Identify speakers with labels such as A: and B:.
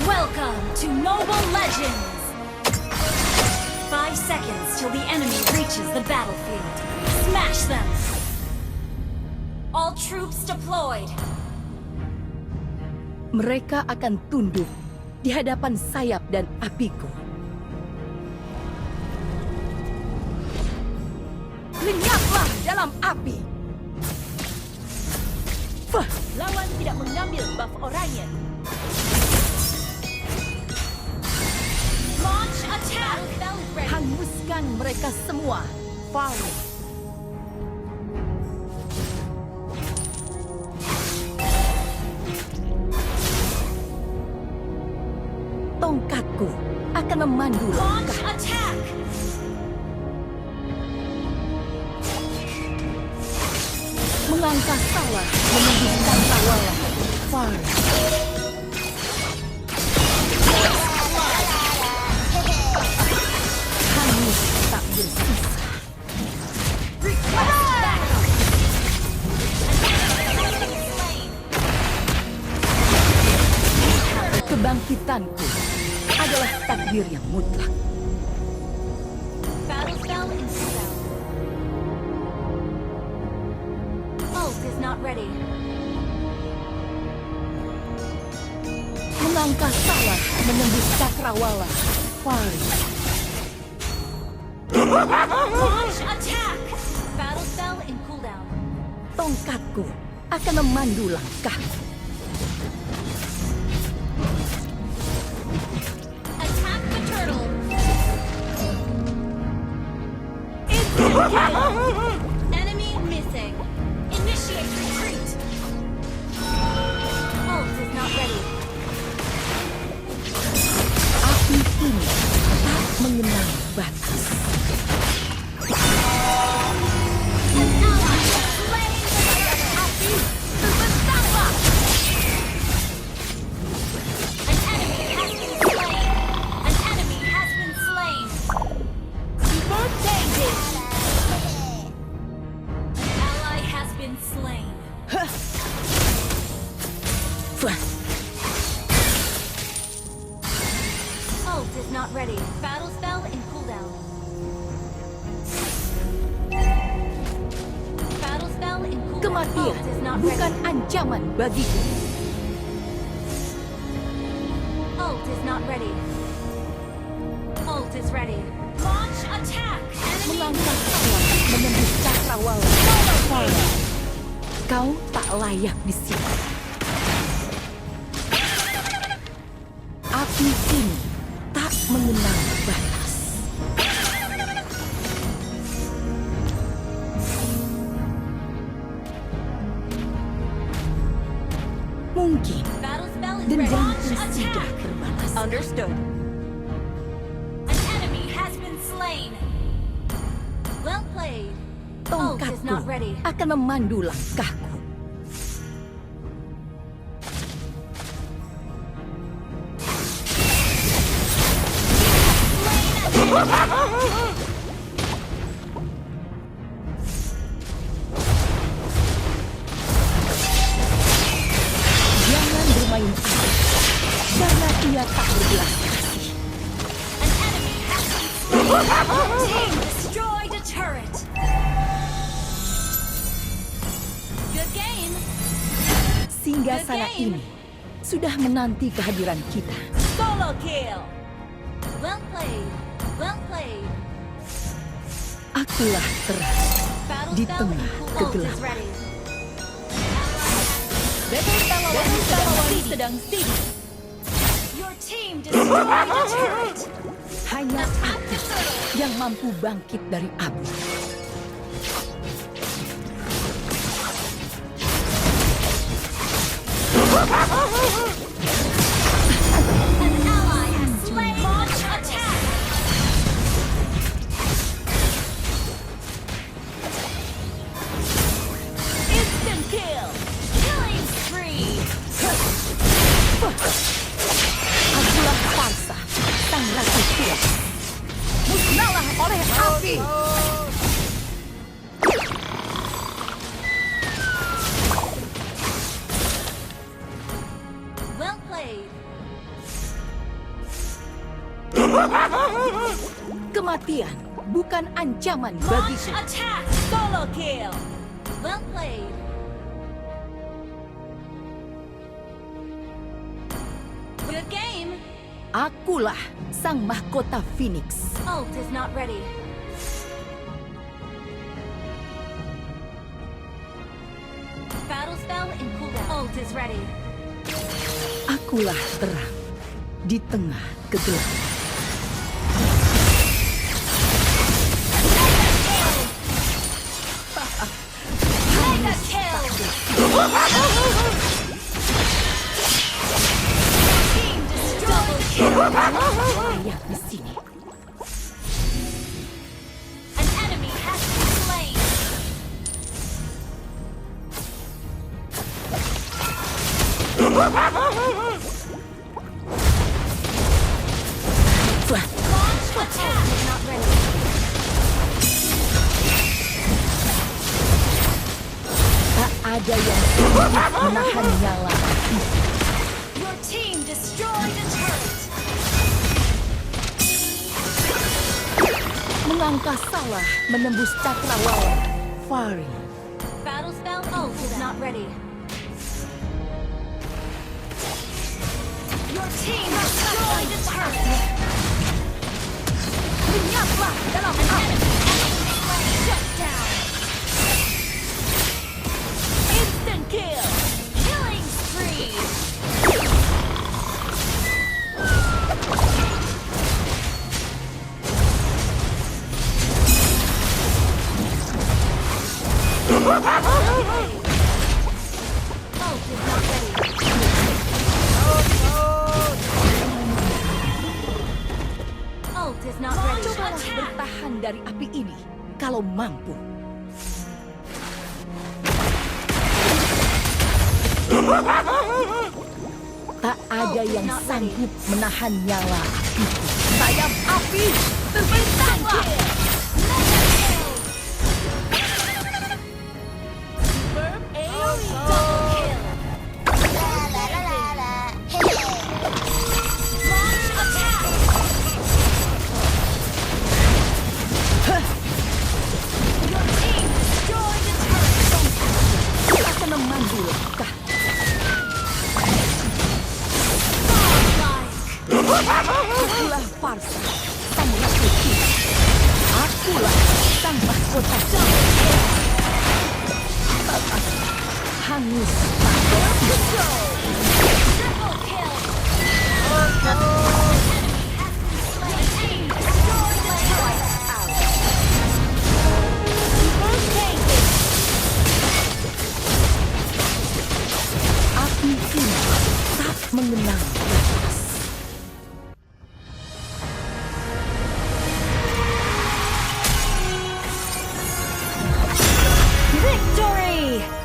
A: Welcome to Mobile Legends! 5 seconds till the enemy reaches the battlefield. Smash them! All troops deployed.
B: Mereka akan tunduk di hadapan sayap dan apiku. Lenyaplah dalam api! Lawan tidak mengambil buff oranye.
A: Launch attack!
B: Hanguskan mereka semua. Fire. Tongkatku akan memandu
A: Launch
B: langkah.
A: attack!
B: Melangkah salah menembuskan tawalan. Fire. Hangus tak bersisa. Kebangkitanku adalah takdir yang mutlak.
A: Battle spell in cooldown. Ult is not ready.
B: Melangkah salah menembus cakrawala. Fire.
A: Launch attack! Battle spell in cooldown.
B: Tongkatku akan memandu langkahku.
A: Attack the turtle. Enemy missing. Initiate retreat. Ult is not ready.
B: Api ini tak mengenal batas.
A: An ally has slain the api. Terbentanglah. An enemy has been slain. An enemy has been slain. An ally has been slain. Ult is not ready. Battle spell in cooldown. Battle spell in cooldown.
B: Kematian
A: Ult is not
B: bukan
A: ready.
B: ancaman bagiku.
A: Ult is not ready. Ult is ready. Launch attack. Enemy
B: Melangkah salah menembus cakrawala. Fire. Kau tak layak di sini. Api ini tak mengenal batas. Mungkin
A: battle spell is ready.
B: dendamku
A: Launch
B: sudah
A: attack.
B: terbatas.
A: Understood. An enemy has been slain. Well played. Ult is
B: Tongkatku
A: not ready.
B: akan memandu langkahku. Jangan bermain api, karena ia tak berbelas kasih.
A: An enemy has been slain. Team destroyed a turret. Good game.
B: Singgasana ini sudah menanti kehadiran kita.
A: Solo kill. Well played. Well played.
B: Akulah terang
A: Battle
B: di
A: spell
B: tengah
A: in cooldown. Ult is
B: kegelapan.
A: ready.
B: Lawan sedang sibuk.
A: Your team destroyed a turret.
B: Hanya
A: Attack
B: aku
A: the turtle.
B: yang mampu bangkit dari abu.
A: An ally has slain. Launch attack. Instant kill. Killing spree.
B: Akulah Parsa, sang ratu tua. Musnahlah oleh api.
A: Well played.
B: Kematian bukan ancaman
A: Launch
B: bagiku.
A: attack! Solo kill! Well played. Good game.
B: Akulah sang mahkota Phoenix.
A: Ult is not ready. Battle spell in cooldown. Ult is ready.
B: Akulah terang di tengah kegelapan.
A: Mega kill! Team destroyed.
B: Layak di sini.
A: An enemy has been slain.
B: Wah,
A: Launch attack is not ready.
B: tak ada yang sanggup menahan nyala.
A: Your team destroyed a turret.
B: Melangkah salah menembus cakrawala. Fari.
A: Battle spell ult is not ready. Your team destroyed a turret.
B: Lenyaplah dalam
A: An
B: api.
A: enemy shut down. Instant kill. Killing spree. Ult is not ready. Ult is not ready.
B: Cobalah
A: Attack!
B: bertahan dari api ini kalau mampu. Tak ada yang sanggup menahan nyala api. Sayap api terbentanglah.
A: Superb AoE double kill. Launch attack. Your team destroyed a turret.
B: Akan memandu langkah.
A: Godlike.
B: Akulah Farsa, sang ratu tinggi. Akulah sang mahkota hangus.
A: Triple kill. Your team destroyed a turret.
B: Api ini tak mengenal batas.
A: Victory!